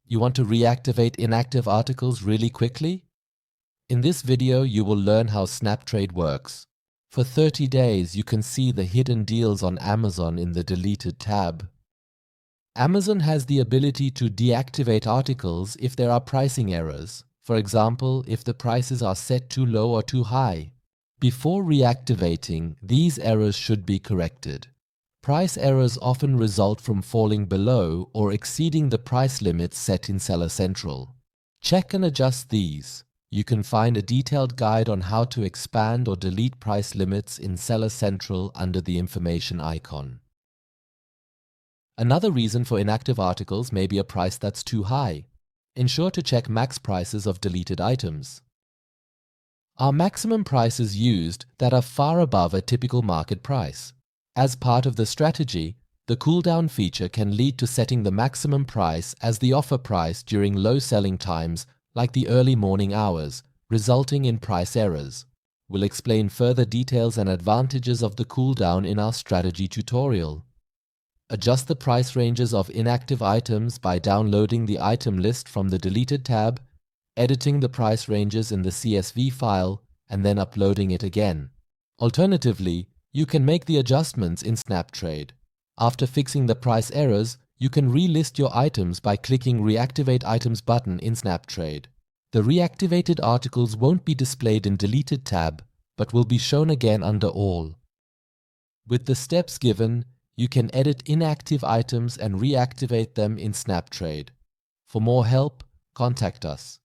You want to reactivate inactive articles really quickly? In this video, you will learn how SnapTrade works. For 30 days, you can see the hidden deals on Amazon in the deleted tab. Amazon has the ability to deactivate articles if there are pricing errors. For example, if the prices are set too low or too high. Before reactivating, these errors should be corrected. Price errors often result from falling below or exceeding the price limits set in Seller Central. Check and adjust these. You can find a detailed guide on how to expand or delete price limits in Seller Central under the information icon. Another reason for inactive articles may be a price that's too high. Ensure to check max prices of deleted items. Are maximum prices used that are far above a typical market price? As part of the strategy, the cooldown feature can lead to setting the maximum price as the offer price during low selling times like the early morning hours, resulting in price errors. We'll explain further details and advantages of the cooldown in our strategy tutorial. Adjust the price ranges of inactive items by downloading the item list from the deleted tab, editing the price ranges in the CSV file, and then uploading it again. Alternatively, you can make the adjustments in SnapTrade. After fixing the price errors, you can relist your items by clicking Reactivate Items button in SnapTrade. The reactivated articles won't be displayed in Deleted tab, but will be shown again under All. With the steps given, you can edit inactive items and reactivate them in SnapTrade. For more help, contact us.